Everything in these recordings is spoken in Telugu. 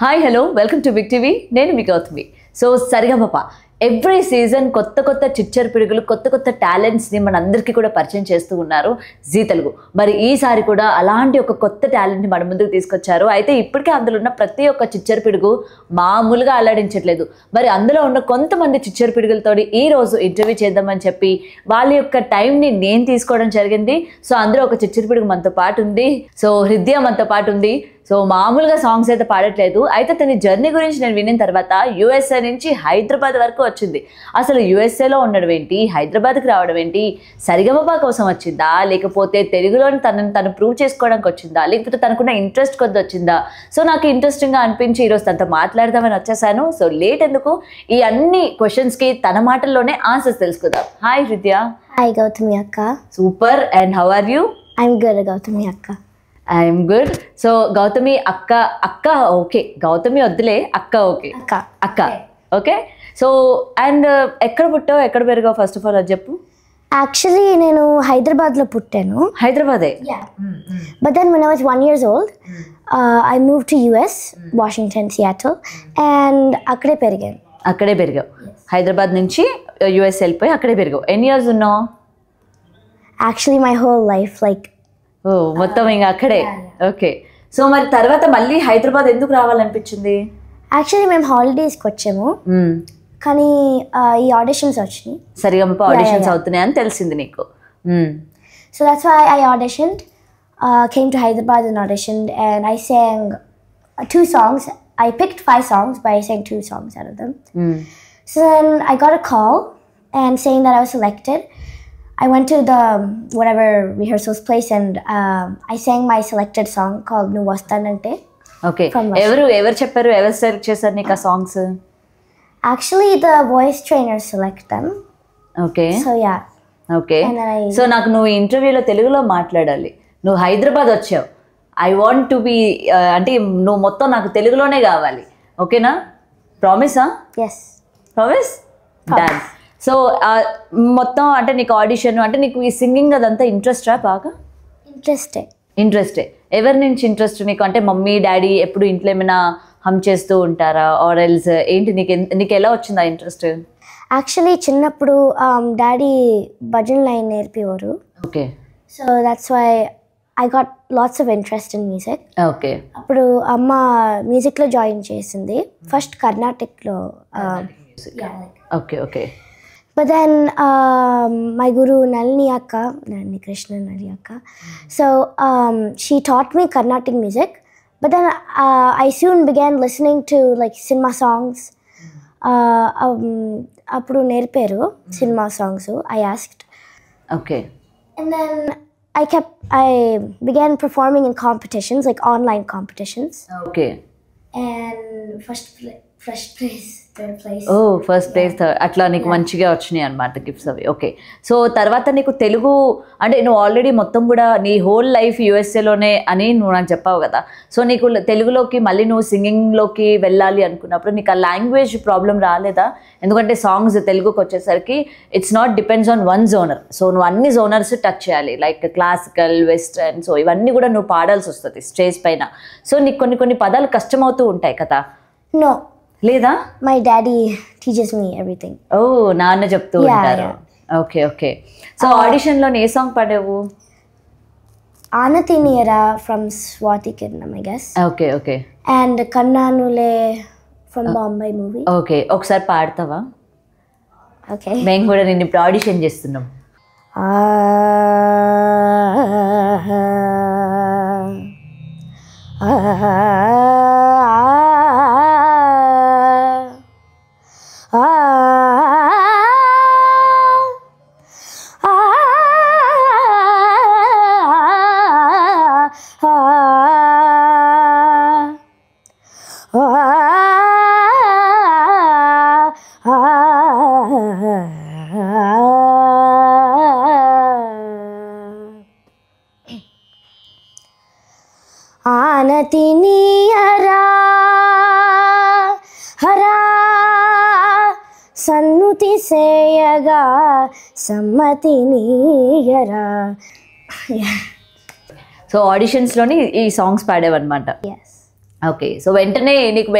Hi hello welcome to Big TV. నేను మీ Gautami. So Sarigamapa every season కొత్త కొత్త చిచ్చర్ పిడుగులు, కొత్త కొత్త టాలెంట్స్ని మనందరికీ కూడా పరిచయం చేస్తూ ఉన్నారు జీ తెలుగు. మరి ఈసారి కూడా అలాంటి ఒక కొత్త టాలెంట్ని మన ముందుకు తీసుకొచ్చారు. అయితే ఇప్పటికే అందులో ఉన్న ప్రతి ఒక్క చిచ్చర్ పిడుగు మామూలుగా అల్లాడించట్లేదు. మరి అందులో ఉన్న కొంతమంది చిచ్చర్ పిడుగులతో ఈ రోజు ఇంటర్వ్యూ చేద్దామని చెప్పి వాళ్ళ యొక్క టైంని నేను తీసుకోవడం జరిగింది. సో అందులో ఒక చిచ్చర్ పిడుగు మనతో పాటు ఉంది. సో హృదయ మనతో పాటు ఉంది. సో మామూలుగా సాంగ్స్ అయితే పాడట్లేదు. అయితే తన జర్నీ గురించి నేను విన్న తర్వాత యూఎస్ఏ నుంచి హైదరాబాద్ వరకు వచ్చింది. అసలు యూఎస్ఏలో ఉండడం ఏంటి, హైదరాబాద్కి రావడం ఏంటి, సరిగమప కోసం వచ్చిందా, లేకపోతే తెలుగులోని తను ప్రూవ్ చేసుకోవడానికి వచ్చిందా, లేకపోతే తనకున్న ఇంట్రెస్ట్ కొద్ది వచ్చిందా? సో నాకు ఇంట్రెస్టింగ్గా అనిపించి ఈరోజు తనతో మాట్లాడదామని వచ్చేసాను. సో లేట్ ఎందుకు, ఈ అన్ని క్వశ్చన్స్కి తన మాటల్లోనే ఆన్సర్స్ తెలుసుకుందాం. హాయ్ హృదయ. హాయ్ గౌతమి అక్క. Super. And how are you? I'm good Gautami అక్క. I'm good. సో గౌతమి అక్క ఓకే, గౌతమి వద్దులే, అక్క ఓకే, అక్క ఓకే. సో అండ్ ఎక్కడ పుట్టావు, ఎక్కడ పెరిగావు, ఫస్ట్ ఆఫ్ ఆల్ అది చెప్పు. యాక్చువల్లీ నేను హైదరాబాద్లో పుట్టాను. హైదరాబాదే. But then when I was 1 year old, I moved to US, Washington, Seattle, and అక్కడే పెరిగాను. అక్కడే పెరిగావు. హైదరాబాద్ నుంచి యుఎస్ వెళ్ళిపోయి అక్కడే పెరిగావు. ఎన్ని ఇయర్స్ ఉన్నావు? Actually my whole life, like ఓ మొత్తం ఇంకా అక్కడే. ఓకే. సో మరి తర్వాత మళ్ళీ హైదరాబాద్ ఎందుకు రావాలనిపించింది? యాక్చువల్లీ మేము హాలిడేస్కి వచ్చాము, కానీ ఈ ఆడిషన్స్ వచ్చినాయి. సరిగమప ఆడిషన్స్ అవుతున్నాయి అని తెలిసింది నీకు. So that's why I auditioned, came to Hyderabad and auditioned, and I sang 2 songs. I picked 5 songs, but I sang 2 songs out of them. So then I got a call and saying that I was selected. I went to the whatever rehearsals place, and I sang my selected song called Nu Vastanante. Okay. ఎవరు చెప్పారు, ఎవరు సెలెక్ట్ చేశారు నీకు ఆ songs? Actually the voice trainers select them. Okay. So yeah. Okay. So నాకు నువ్వు ఇంటర్వ్యూలో తెలుగులో మాట్లాడాలి. నువ్వు హైదరాబాద్ వచ్చావు, ఐ వాంట్ టు బి అంటే నువ్వు మొత్తం నాకు తెలుగులోనే కావాలి, ఓకేనా? ప్రామిసా? Yes. ప్రామిస్? డన్. సో మొత్తం అంటే నీకు ఆడిషన్ అంటే నీకు ఈ సింగింగ్ అదంతా ఇంట్రెస్టా? బాగా ఇంట్రెస్టే. ఎవరి నుంచి ఇంట్రెస్ట్ నీకు? అంటే మమ్మీ డాడీ ఎప్పుడు ఇంట్లో ఏమైనా హమ్ చేస్తూ ఉంటారా, ఆర్ ఎల్స్ ఏంటి? నీకు ఎలా వచ్చింది ఆ ఇంట్రెస్ట్? యాక్చువల్లీ చిన్నప్పుడు డాడీ భజన లైన్ నేర్పేవారు. Okay. So that's why I got lots of interest in music. Okay. అప్పుడు అమ్మ మ్యూజిక్లో జాయిన్ చేసింది, ఫస్ట్ కర్ణాటకలో. Okay. Okay. But then my guru Nalini Krishna Akka, so she taught me Carnatic music. But then I soon began listening to like cinema songs. Appudu nerperu cinema songs. I asked. Okay. And then I began performing in competitions, like online competitions. Okay. And first place, third place. Oh first place, అట్లా నీకు మంచిగా వచ్చినాయి అనమాట గిఫ్ట్స్ అవి. ఓకే. సో తర్వాత నీకు తెలుగు అంటే నువ్వు ఆల్రెడీ మొత్తం కూడా నీ హోల్ లైఫ్ యూఎస్ఏలోనే అని నువ్వు నాకు చెప్పావు కదా. సో నీకు తెలుగులోకి మళ్ళీ నువ్వు సింగింగ్లోకి వెళ్ళాలి అనుకున్నప్పుడు నీకు ఆ లాంగ్వేజ్ ప్రాబ్లం రాలేదా? ఎందుకంటే సాంగ్స్ తెలుగుకి వచ్చేసరికి it's not depends on one genre. So నువ్వు అన్ని జోనర్స్ టచ్ చేయాలి, లైక్ క్లాసికల్, వెస్టర్న్. సో ఇవన్నీ కూడా నువ్వు పాడాల్సి వస్తుంది స్టేజ్ పైన. సో నీకు కొన్ని పదాలు కష్టమవుతూ ఉంటాయి కదా? No. లేదా? My daddy teachers me everything. ఓ నాన్న చెప్తూ ఉంటారు. ఓకే. ఓకే. సో ఆడిషన్లో ఏ సాంగ్ పాడావు? Anati Neera from Swathi Kiranam, I guess. Okay. Okay. And Kannanule from Bombay movie. Okay. ఒకసారి పాడతావా? ఓకే. మేము కూడా నేను ఇప్పుడు ఆడిషన్ చేస్తున్నాం. ఆనతి నీయరా హరా సన్నుతి సేయగా సమ్మతి నీయరా. సో ఆడిషన్స్లోని ఈ సాంగ్స్ పాడేవన్నమాట. ఓకే. సో వెంటనే నీకు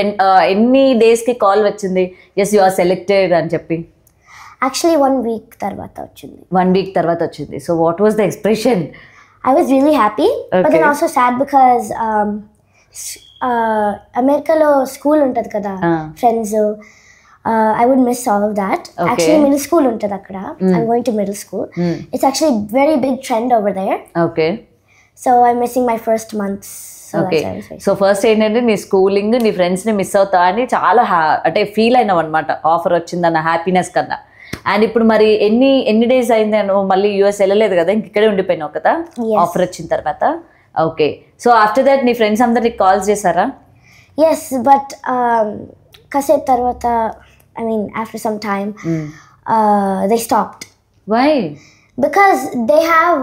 ఎన్ని డేస్కి కాల్ వచ్చింది ఎస్ యు ఆర్ సెలెక్టెడ్ అని చెప్పి? Actually 1 week తర్వాత వచ్చింది. 1 week తర్వాత వచ్చింది. So what was the expression? I was really happy, but then also sad because అమెరికాలో స్కూల్ ఉంటుంది కదా, friends, I would miss all of that. Actually middle school ఉంటుంది అక్కడ. I'm going to middle school. It's actually very big trend over there. Okay. So I'm missing my first months. Okay. So first ఏంటంటే నీ స్కూలింగ్, నీ ఫ్రెండ్స్ని మిస్ అవుతా అని చాలా అంటే ఫీల్ అయినావు అనమాట, ఆఫర్ వచ్చిందన్న హ్యాపీనెస్ కన్నా. అండ్ ఇప్పుడు మరి ఎన్ని డేస్ అయింది నువ్వు మళ్ళీ యూఎస్ వెళ్ళలేదు కదా, ఇంక ఇక్కడే ఉండిపోయినావు కదా ఆఫర్ వచ్చిన తర్వాత? ఓకే. సో ఆఫ్టర్ దట్ నీ ఫ్రెండ్స్ అందరికి కాల్స్ చేశారా? ఎస్, బట్ కాసేపు తర్వాత, I mean after some time, they stopped. Why? Because they have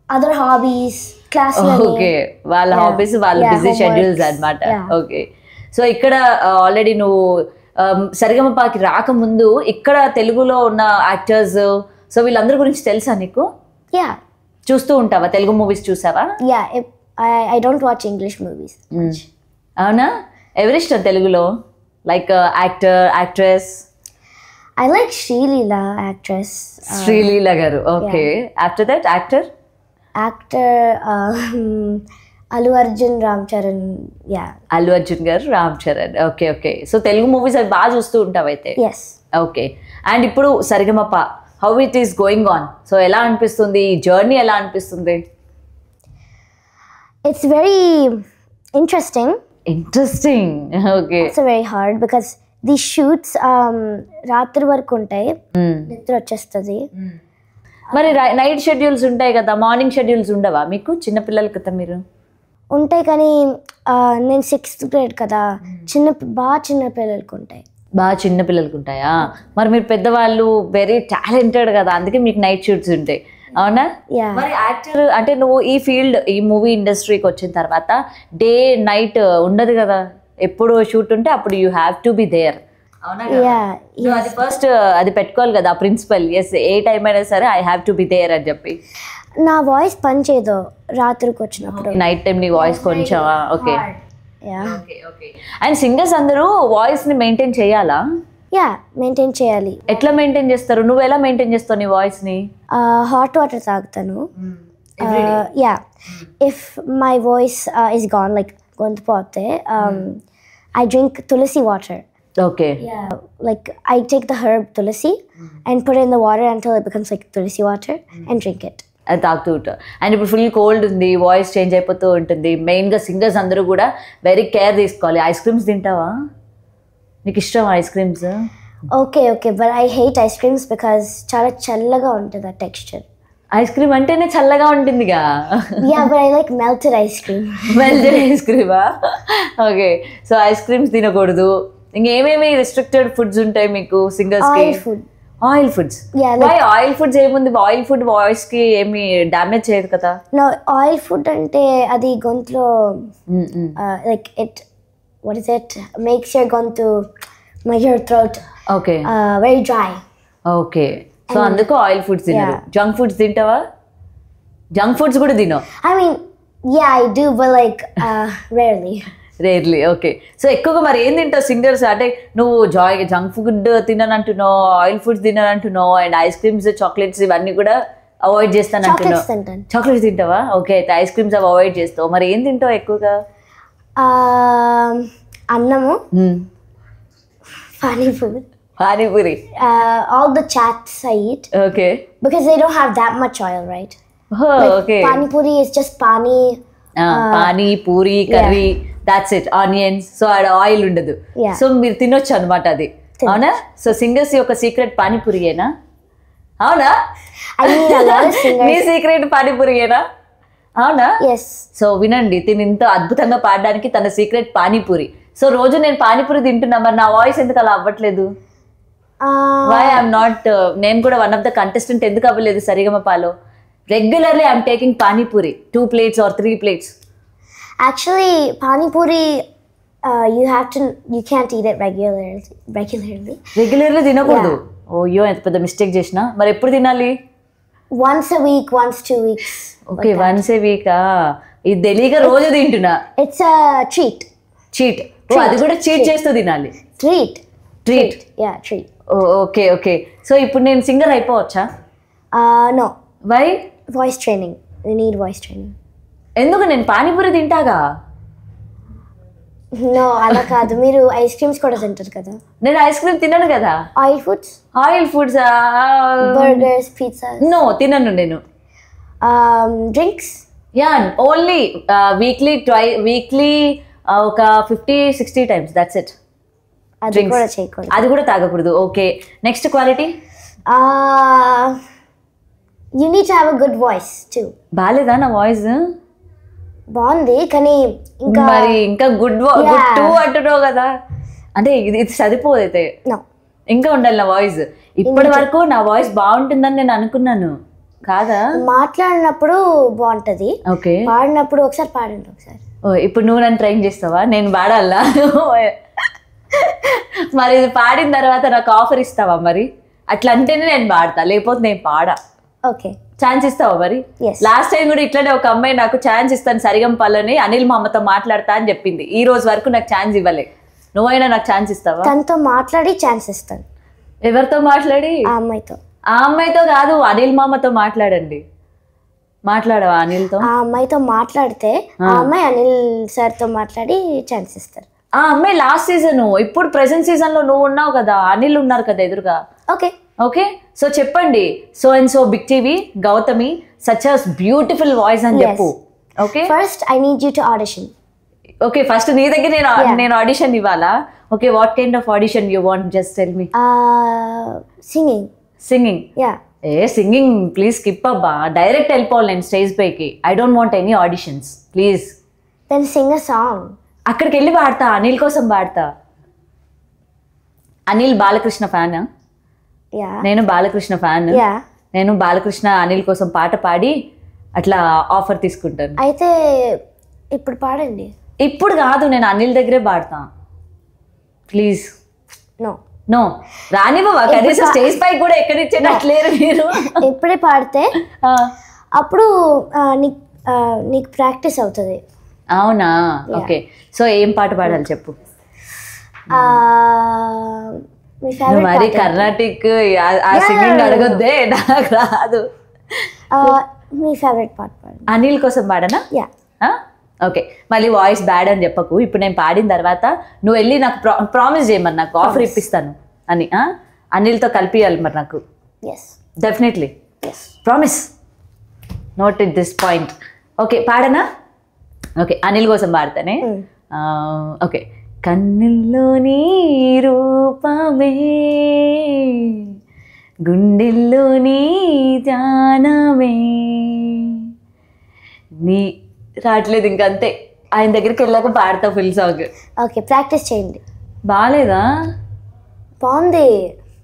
other hobbies, class learning. Okay. వాళ్ళ హాబీస్, వాళ్ళ బిజీ షెడ్యూల్స్ అన్నమాట. ఓకే. సో ఇక్కడ ఆల్రెడీ నువ్వు సరిగమపాకి రాకముందు ఇక్కడ తెలుగులో ఉన్న యాక్టర్స్, సో వీళ్ళందరి గురించి తెలుసా నీకు? యా. చూస్తూ ఉంటావా? తెలుగు మూవీస్ చూసావా? Yeah. I don't watch English movies much. అవునా? ఎవరిష్టం తెలుగులో? Like actor, actress? I like Srileela, actress. Sreeleela garu. Okay. After that actor? Allu Arjun, Ram Charan. Yeah. Allu Arjun garu, Ram Charan. Okay. Okay. So Telugu movies అవి బాగా చూస్తూ ఉంటావు అయితే? Yes. ఓకే. అండ్ ఇప్పుడు Sarigamapa how it is going on? So ఎలా అనిపిస్తుంది ఈ జర్నీ, ఎలా అనిపిస్తుంది? It's very interesting. Okay. It's very hard because these shoots రాత్రి వరకు ఉంటాయి, నిద్ర వచ్చేస్తుంది. మరి నైట్ షెడ్యూల్స్ ఉంటాయి కదా, మార్నింగ్ షెడ్యూల్స్ ఉండవా మీకు? చిన్నపిల్లలు కదా మీరు. ఉంటాయి కానీ నేను 6th grade కదా, బాగా చిన్న పిల్లలకి ఉంటాయి. బాగా చిన్న పిల్లలకి ఉంటాయా? మరి మీరు పెద్దవాళ్ళు వెరీ టాలెంటెడ్ కదా, అందుకే మీకు నైట్ షూట్స్ ఉంటాయి, అవునా? మరి యాక్టర్ అంటే నువ్వు ఈ ఫీల్డ్, ఈ మూవీ ఇండస్ట్రీకి వచ్చిన తర్వాత డే నైట్ ఉండదు కదా, ఎప్పుడు షూట్ ఉంటే అప్పుడు you have to be there, అవునా? అది ఫస్ట్ అది పెట్టుకోవాలి కదా ప్రిన్సిపల్, ఎస్ ఏ టైం అయినా సరే I have to be there అని చెప్పి. నా వాయిస్ పనిచేయదు రాత్రికి వచ్చినప్పుడు, నైట్ టైం నీ వాయిస్ కొంచెం. ఓకే. అండ్ సింగర్స్ అందరూ వాయిస్ ని మెయింటైన్ చేయాలా? యా, మెయింటైన్ చేయాలి. ఎట్లా మెయింటైన్ చేస్తారు? నువ్వు ఎలా మెయింటైన్ చేస్తావు నీ వాయిస్ ని? హాట్ వాటర్ తాగుతాను. Yeah, if my voice is gone, like గొంతు పోతే, I drink tulsi water. Okay. Yeah, like I take the herb tulsi and put it in the water until it becomes like tulsi water and drink it. అది తాగుతూ ఉంటావు. అండ్ ఇప్పుడు ఫుల్ కోల్డ్ ఉంది, వాయిస్ చేంజ్ అయిపోతూ ఉంటుంది. మెయిన్గా సింగర్స్ అందరూ కూడా వెరీ కేర్ తీసుకోవాలి. ఐస్ క్రీమ్స్ తింటావా? నీకు ఇష్టం ice creams? Okay, but I hate ice creams because చాలా చల్లగా ఉంటుంది ఆ టెక్స్చర్. ఐస్ క్రీమ్ అంటేనే చల్లగా ఉంటుందిగా. Yeah, but I like melted ice cream. Melted ice క్రీమా? ఓకే. సో ఐస్ క్రీమ్స్ తినకూడదు. ఇంకేమేమి రిస్ట్రిక్టెడ్ ఫుడ్స్ ఉంటాయి మీకు సింగర్స్ కి? Oil foods. ఆయిల్ ఫుడ్స్ ఏముంది? ఆయిల్ ఫుడ్ వాయిస్ కి ఏమి డామేజ్ చేయదు కదా? నో, ఆయిల్ ఫుడ్ అంటే అది గొంతులో like what is it, makes your గొంతు, make your throat very dry. Okay. So అందుకు ఆయిల్ ఫుడ్స్ తినరు. జంక్ ఫుడ్స్ తింటావా? జంక్ ఫుడ్స్ కూడా తినో? I mean, yeah, I do, but like rarely. Okay. So ఎక్కువగా మరి ఏం తింటావు సింగర్స్? అంటే నువ్వు జంక్ ఫుడ్ తిననంటున్నావు, ఆయిల్ ఫుడ్స్ తిననంటున్నావు, అండ్ ఐస్ క్రీమ్స్, చాక్లెట్స్ ఇవన్నీ కూడా అవాయిడ్ చేస్తానంటున్నావు. చాక్లెట్స్ తింటావా? ఓకే. అయితే ఐస్ క్రీమ్స్ అవి అవాయిడ్ చేస్తావు. మరి ఏం తింటావు ఎక్కువగా? అన్నము, panipuri, all the chats I eat. Okay. Because they don't have that much oil, right? Okay. Panipuri is just pani. Pani, puri, curry, that's it, onions. So ఆడ ఆయిల్ ఉండదు. సో మీరు తినొచ్చు అనమాట అది, అవునా? సో సింగర్స్ యొక్క సీక్రెట్ పానీపూరియేనా? అవునా? మీ సీక్రెట్ పానీపూరియేనా? అవునా? సో వినండి, తిని ఇంత అద్భుతంగా పాడడానికి తన సీక్రెట్ పానీపూరి. సో రోజు నేను పానీపూరి తింటున్నా, మరి నా వాయిస్ ఎందుకు అలా అవ్వట్లేదు? వై ఐఎమ్ నాట్, నేను కూడా వన్ ఆఫ్ ద కంటెస్టెంట్ ఎందుకు అవ్వలేదు సరిగమపాలో? Regularly I'm taking pani puri, 2 plates or 3 plates. Actually, pani puri, you can't eat it regularly. Regularly తినకూడదు. ఓయ్యో, ఎంత పెద్ద మిస్టేక్ చేసినా. మరి ఎప్పుడు తినాలి? Once a week, once 2 weeks. Okay, once a week. ఇది తెలియక రోజు తింటున్నా. It's a treat. చీట్. అది కూడా చీట్ చేస్తూ తినాలి. Treat. Treat. Yeah, treat. Okay okay. So ఇప్పుడు నేను సింగర్ అయిపోవచ్చా? No. Why? Voice training. We need voice training. ఎందుకు? నేను పానీపూరి తింటాగా. No, అలా కాదు. మీరు ఐస్ క్రీమ్స్ కూడా తింటారు కదా. నేను ఐస్ క్రీమ్ తినను కదా. Oil foods. Oil foods. Burgers, pizzas. No, తినను నేను. డ్రింక్స్. యా, ఓన్లీ వీక్లీ ఒక 50-60 times, దట్స్ ఇట్. అది కూడా చేయకూడదు. అది కూడా తాగకూడదు. Okay, next quality. You need to have a good voice too. బాలేదా నా వాయిస్? బాగుంది, కానీ ఇంకా మరి ఇంకా గుడ్ టూ అంటున్నావు కదా. అంటే ఇది సరిపోదు అయితే. ఇంకా ఉండాలి నా వాయిస్. ఇప్పటి వరకు నా వాయిస్ బాగుంటుందని నేను అనుకున్నాను కాదా. మాట్లాడినప్పుడు బాగుంటది, ఓకే. పాడినప్పుడు ఒకసారి పాడండి ఒకసారి. ఇప్పుడు నువ్వు నన్ను ట్రైన్ చేస్తావా? నేను పాడాలా? మరి ఇది పాడిన తర్వాత నాకు ఆఫర్ ఇస్తావా? మరి అట్లా అంటేనే నేను పాడతా, లేకపోతే నేను పాడా. ఓకే, ఛాన్స్ ఇస్తావా? మరి లాస్ట్ టైం కూడా ఇట్లానే ఒక అమ్మాయి నాకు ఛాన్స్ ఇస్తాను సరిగంపాలని అనిల్ మామతో మాట్లాడతా అని చెప్పింది. ఈ రోజు వరకు నాకు ఛాన్స్ ఇవ్వలే. నువ్వైనా నాకు ఛాన్స్ ఇస్తావా? తనతో మాట్లాడి ఛాన్స్ ఇస్తాను. ఎవరితో మాట్లాడి? ఆ అమ్మాయితో. ఆ అమ్మాయితో కాదు, అనిల్ మామతో మాట్లాడండి. మాట్లాడవా అనిల్తో? ఆ అమ్మాయితో మాట్లాడితే ఆ అమ్మాయి అనిల్ సార్తో మాట్లాడి ఛాన్స్ ఇస్తారు. ఆ అమ్మాయి లాస్ట్ సీజన్, ఇప్పుడు ప్రెసెంట్ సీజన్ లో నువ్వు ఉన్నావు కదా, అనిల్ ఉన్నారు కదా ఎదురుగా. ఓకే ఓకే, సో చెప్పండి. So and so big TV Gautami such a beautiful voice అని చెప్పు. Okay, first I need you to audition. Okay, first నీ దగ్గర నేను ఆడిషన్ ఇవ్వాలా? Okay, what kind of audition you want? Just tell me. Singing. Singing? Yeah. Singing please skip అబ్బా, డైరెక్ట్ వెళ్ళిపోవాలి నేను స్టేజ్ పైకి. I don't want any auditions please. Then sing a song. అక్కడికి వెళ్ళి పాడతా, అనిల్ కోసం పాడతా. అనిల్ బాలకృష్ణ ఫ్యాన్. నేను బాలకృష్ణ ఫ్యాన్. నేను బాలకృష్ణ అనిల్ కోసం పాట పాడి అట్లా ఆఫర్ తీసుకుంటాను. అయితే ఇప్పుడు పాడండి. ఇప్పుడు కాదు, నేను అనిల్ దగ్గరే పాడతా ప్లీజ్. No no, రానివ్వవా? కనీసం స్టేజ్ పైకి కూడా ఎక్కడిచ్చేటట్లేరు మీరు. ఎప్పుడే పాడితే అప్పుడు నీకు ప్రాక్టీస్ అవుతుంది. అవునా? ఓకే, సో ఏం పాట పాడాలి చెప్పు. మరి కర్ణాటిక్ ఆ సింగింగ్ అడగొద్దే, నాకు రాదు. మీ ఫేవరెట్ పాట పాడండి. అనిల్ కోసం పాడనా? ఓకే, మళ్ళీ వాయిస్ బ్యాడ్ అని చెప్పకు. ఇప్పుడు నేను పాడిన తర్వాత నువ్వు వెళ్ళి నాకు ప్రామిస్ చేయమని, నాకు ఆఫర్ ఇప్పిస్తాను అని. అనిల్తో కలిపియాలి మరి నాకు. Definitely promise. Note it this point. Okay, పాడనా? ఓకే, అనిల్ కోసం పాడతానే. ఓకే. కన్నుల్లోని రూపమే, గుండెల్లోని ధ్యానమే, నీ రావట్లేదు ఇంకంతే. ఆయన దగ్గరికి వెళ్ళాక పాడతా ఫుల్ సాంగ్. ఓకే, ప్రాక్టీస్ చేయండి. బాగాలేదా? బాగుంది.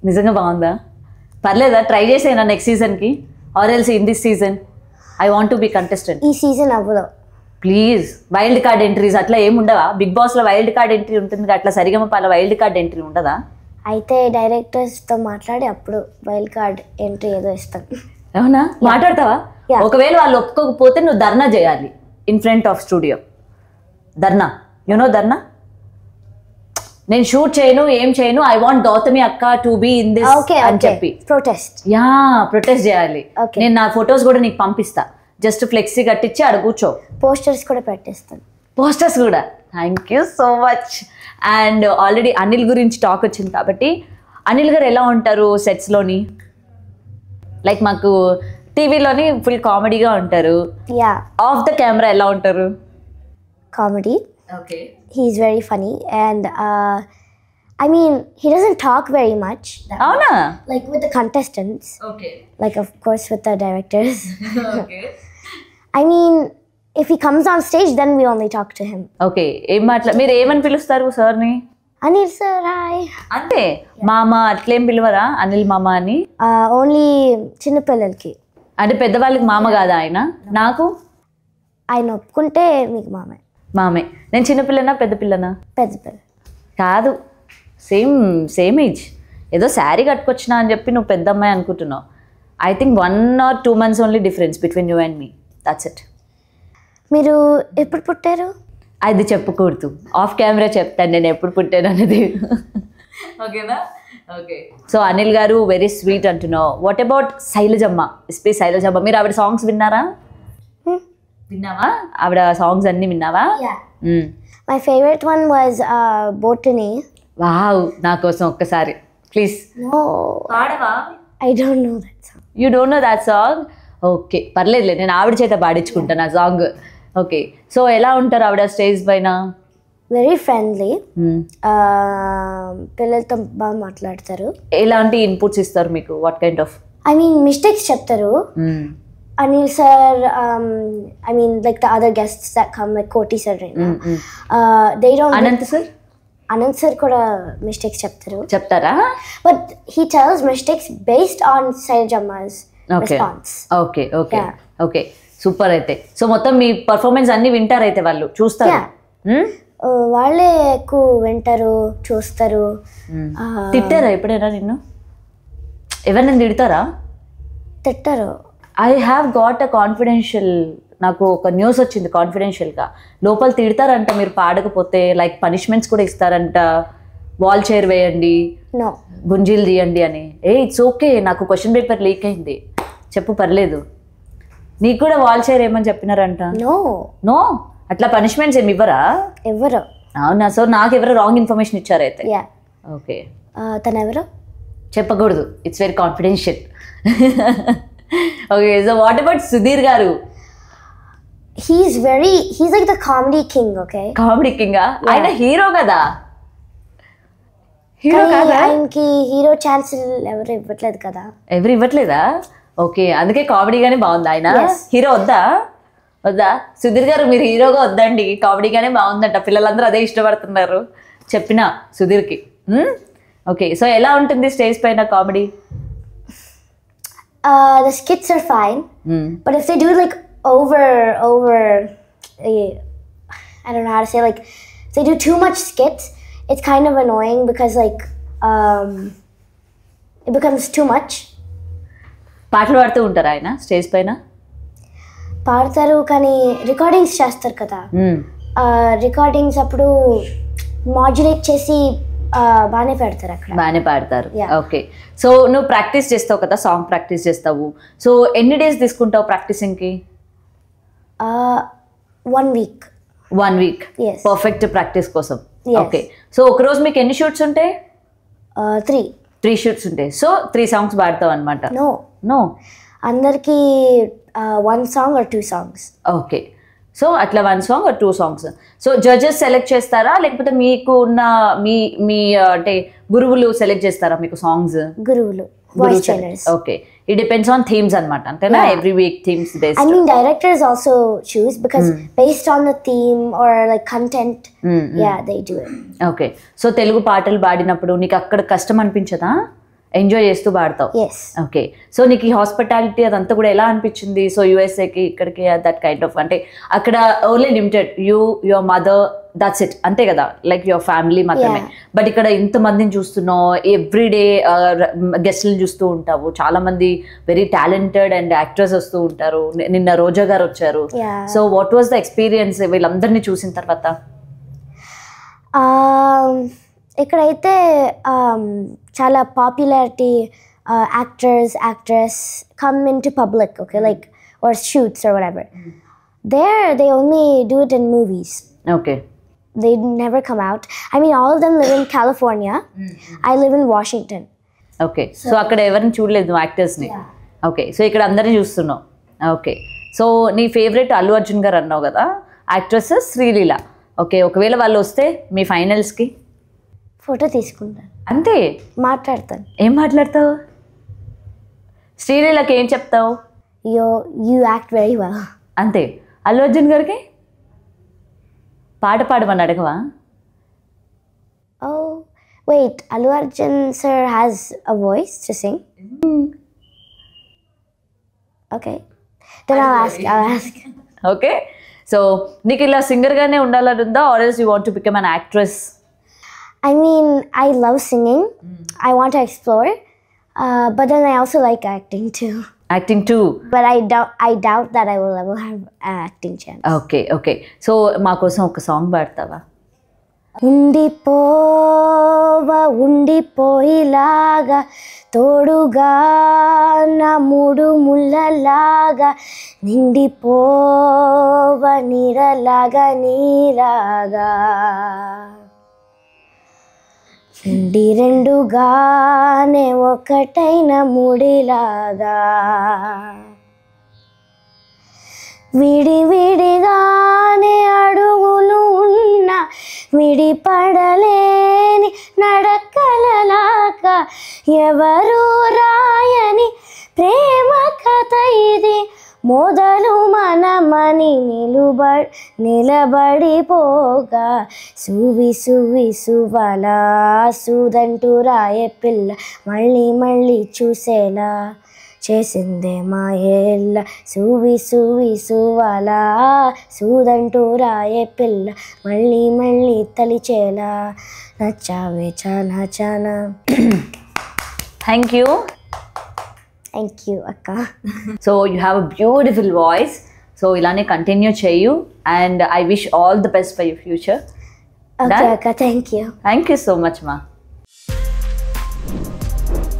నిజంగా బాగుందా? పర్లేదా? ట్రై చేసేనా నెక్స్ట్ సీజన్కి? Or else in this season I want to be contestant. ఈ సీజన్ అవ్వదు ప్లీజ్. వైల్డ్ కార్డ్ ఎంట్రీస్ అట్లా ఏముండవా? బిగ్ బాస్లో వైల్డ్ కార్డ్ ఎంట్రీ ఉంటుంది, అట్లా సరిగమపాల వైల్డ్ కార్డ్ ఎంట్రీ ఉండదా? అయితే డైరెక్టర్స్తో మాట్లాడి అప్పుడు వైల్డ్ కార్డ్ ఎంట్రీ ఏదో ఇస్తాను. అవునా? మాట్లాడతావా? ఒకవేళ వాళ్ళు ఒప్పుకోకపోతే నువ్వు ధర్నా చేయాలి in front of studio. Dharna, you know dharna? నేను షూట్ చేయను, ఏం చేయను, ఐ వాంట్ గౌతమి అక్క టు బి ఇన్ దిస్ అని చెప్పి ప్రొటెస్ట్. ప్రొటెస్ట్ చేయాలి. నేను నా ఫొటోస్ కూడా నీకు పంపిస్తా. జస్ట్ ఫ్లెక్సీ కట్టించి అక్కడ కూర్చో. పోస్టర్స్ కూడా పెట్టేస్తాను. పోస్టర్స్ కూడా. Thank you so much. And already Anil గురించి టాక్ వచ్చింది కాబట్టి, అనిల్ గారు ఎలా ఉంటారు సెట్స్లోని? లైక్ మాకు టీవీలోని ఫుల్ కామెడీగా ఉంటారు, ఆఫ్ ద కెమెరా ఎలా ఉంటారు? Comedy. Okay. He's very funny and I mean he doesn't talk very much. Avuna? Like with the contestants. Okay. Like of course with the directors. Okay. I mean if he comes on stage then we only talk to him. Okay. ఏం మాట్లా మీరు ఏమని పిలుస్తారు సార్ని? అనిల్ సార్ హాయ్ అంతే. మామ అట్లేం పిలవరా అనిల్ మామ అని? ఓన్లీ చిన్న పిల్లలకి. అంటే పెద్దవాళ్ళకి మామ కాదా ఆయన? నాకు ఆయన ఒప్పుకుంటే మీకు మామే. మామే. నేను చిన్నపిల్లనా పెద్ద పిల్లనా? పెద్ద పిల్ల. కాదు, సేమ్ ఏజ్. ఏదో శారీ కట్టుకొచ్చినా అని చెప్పి నువ్వు పెద్ద అమ్మాయి అనుకుంటున్నావు. I think 1 or 2 months only difference between you and me. That's it. మీరు ఎప్పుడు పుట్టారు? అది చెప్పకూడదు, ఆఫ్ కెమెరా చెప్తాను నేను ఎప్పుడు పుట్టాను అనేది. ఓకేనా? ఓకే. సో అనిల్ గారు వెరీ స్వీట్ అంటున్నావు. What about Sailajamma, SP Sailajamma? మీరు ఆవిడ సాంగ్స్ విన్నారా? విన్నావా? ఆవిడ సాంగ్స్ అన్ని విన్నావా? My favorite one was Botany. Wow, నా కోసం ఒక్కసారి please. No, పాడవా? I don't know that song. You don't know that song? Okay, పర్లేదులే, నేను ఆవిడ చేత పాడించుకుంటాను ఆ సాంగ్. ఓకే. సో ఎలా ఉంటారు ఆవిడ స్టేజ్ పైన? Very friendly. పిల్లలతో బాగా మాట్లాడతారు. ఎలాంటి ఇన్పుట్స్ ఇస్తారు మీకు? What kind of? I mean, mistakes చెప్తారు. Anil sir, I mean, like the other guests that come, like Koti sir right now. They don't. Anant sir? Anant sir కూడా mistakes చెప్తారా? But he tells mistakes based on Sailajamma's response. Okay okay okay, super. అయితే సో మొత్తం మీ పర్ఫార్మెన్స్ అన్ని వింటారైతే వాళ్ళు చూస్తారు? వాళ్ళే ఎక్కువ వింటారు, చూస్తారు. తిట్టారా ఎప్పుడైనా నిన్ను? ఎవరైనా తిడతారా? తిట్టారు. I have got a confidential, నాకు ఒక న్యూస్ వచ్చింది కాన్ఫిడెన్షియల్గా, లోపల తిడతారంట మీరు పాడకపోతే, లైక్ పనిష్మెంట్స్ కూడా ఇస్తారంట, వాల్ చైర్ వేయండి, గుంజీలు తీయండి అని. ఇట్స్ ఓకే, నాకు క్వశ్చన్ పేపర్ లీక్ అయింది, చెప్పు పర్లేదు. నీకు కూడా వాల్ చైర్ ఏమని చెప్పినారంట? నో, అట్లా పనిష్మెంట్స్ ఏమి ఇవ్వరా? ఎవరు? అవునా? సో నాకు ఎవరో రాంగ్ ఇన్ఫర్మేషన్ ఇచ్చారైతే. ఓకే, తను ఎవరు చెప్పకూడదు, it's very confidential. Okay. So what about Sudheer గారు? he's like the comedy king. Okay, comedy king. ఆయన హీరో కదా? హీరో కాదా? ఆయనకి హీరో ఛాన్స్ ఎవరు ఇవ్వట్లేదు కదా? ఎవరు ఇవ్వట్లేదా? ఓకే, అందుకే కామెడీగానే బాగుంది. ఆయన హీరో వద్దా? సుధీర్ గారు మీరు హీరోగా వద్దండి, కామెడీగానే బాగుందంట, పిల్లలందరూ అదే ఇష్టపడుతున్నారు చెప్పిన సుధీర్కి. ఓకే. సో ఎలా ఉంటుంది స్టేజ్ పైన comedy? The skits are fine, but if they do like over I don't know how to say, like if they do too much skits, it's kind of annoying because like it becomes too much. పాటలు పాడుతూ ఉంటారా ఆయన స్టేజ్ పైన? పాడతారు, కానీ రికార్డింగ్స్ చేస్తారు కదా, రికార్డింగ్స్ అప్పుడు మాడ్యులేట్ చేసి బాగానే పెడతారు, అక్కడ బాగానే పాడతారు. ఓకే. సో నువ్వు ప్రాక్టీస్ చేస్తావు కదా, సాంగ్ ప్రాక్టీస్ చేస్తావు. సో ఎన్ని డేస్ తీసుకుంటావు ప్రాక్టీసింగ్కి? 1 week. 1 week పర్ఫెక్ట్ ప్రాక్టీస్ కోసం. ఓకే. సో ఒకరోజు మీకు ఎన్ని షూట్స్ ఉంటాయి? 3 షూట్స్ ఉంటాయి. సో 3 songs పాడతావు అనమాట? నో, అందరికి 1 song or 2 songs. Okay. So అట్లా 1 song or 2 songs. So judges select చేస్తారా, లేకపోతే మీకు ఉన్న మీ అంటే గురువులు సెలెక్ట్ చేస్తారా మీకు సాంగ్స్? గురువులు, voice trainers. Okay. It depends on themes అన్నమాట, అంతేనా? Every week themes based. I mean directors also choose because based on the theme or like content, they do it. Okay. So Telugu పాటలు పాడినప్పుడు నీకు అక్కడ కష్టం అనిపించదా? ఎంజాయ్ చేస్తూ పాడతావు? ఓకే. సో నీకు ఈ హాస్పిటాలిటీ అదంతా కూడా ఎలా అనిపించింది? సో యూఎస్ఏకి ఇక్కడికి దట్ కైండ్ ఆఫ్, అంటే అక్కడ only limited your mother, that's it, అంతే కదా, లైక్ యువర్ ఫ్యామిలీ మాత్రమే. బట్ ఇక్కడ ఇంతమందిని చూస్తున్నావు, ఎవ్రీడే గెస్ట్లను చూస్తూ ఉంటావు, చాలా మంది వెరీ టాలెంటెడ్ అండ్ యాక్టర్స్ వస్తూ ఉంటారు. నిన్న రోజా గారు వచ్చారు. So what was the experience వీళ్ళందరినీ చూసిన తర్వాత? ఇక్కడైతే చాలా popularity actors, actress come into public, okay, like or shoots or whatever. There they only do it in movies. Okay. They never come out. I mean, all of them live in California. I live in Washington. Okay. So అక్కడ ఎవరిని చూడలేదు యాక్టర్స్ని? ఓకే. సో ఇక్కడ అందరిని చూస్తున్నావు. ఓకే. సో నీ ఫేవరెట్ అల్లు అర్జున్ గారు అన్నావు కదా, యాక్ట్రెస్ శ్రీలీల. ఓకే. ఒకవేళ వాళ్ళు వస్తే మీ ఫైనల్స్కి ఫోటో తీసుకుంటాను, అంతే? మాట్లాడతాను. ఏం మాట్లాడతావు? శ్రీలీలకి ఏం చెప్తావు? యూ యాక్ట్ వెరీ వెల్, అంతే. అల్లు అర్జున్ గారికి పాట పాడమని అడగవా? Oh wait, Allu Arjun sir has a voice to sing. Okay, then I'll ask. Okay. So నీకు ఇలా సింగర్గానే ఉండాలని ఉందా, or else you want to become an actress? I mean, I love singing. I want to explore, but then I also like acting too. Acting too. But I doubt that I will ever have an acting chance. Okay okay. So మా కోసం ఒక సాంగ్ పాడతావా? ఉండిపోయిలాగా తోడుగా నా మూడు ముళ్ళలాగా నిండిపోవ నీరలాగా నీరాగా నిండి రెండుగానే ఒకటైన ముడిలాగా విడివిడిగానే అడుగులు ఉన్న విడిపడలేని నడకలలాగా ఎవరు రాయని ప్రేమ కథ ఇది మొదలు మనమని నిలబడిపోగా సువి సువి సువలా సుదంటూ రాయే పిల్ల మళ్ళీ మళ్ళీ చూసేలా చేసిందే మాయేళ్ళ సువి సువి సువలా సుదంటూ రాయే పిల్ల మళ్ళీ మళ్ళీ తలిచేలా నచ్చావే చాలా చాలా. Thank you. థ్యాంక్ యూ అక్క. So you have a beautiful voice. So ఇలానే కంటిన్యూ చేయు and I wish all the best for your future. Okay అక్క. Thank you. Thank you so much మా.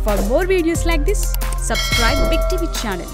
For more videos like this, subscribe Big TV channel.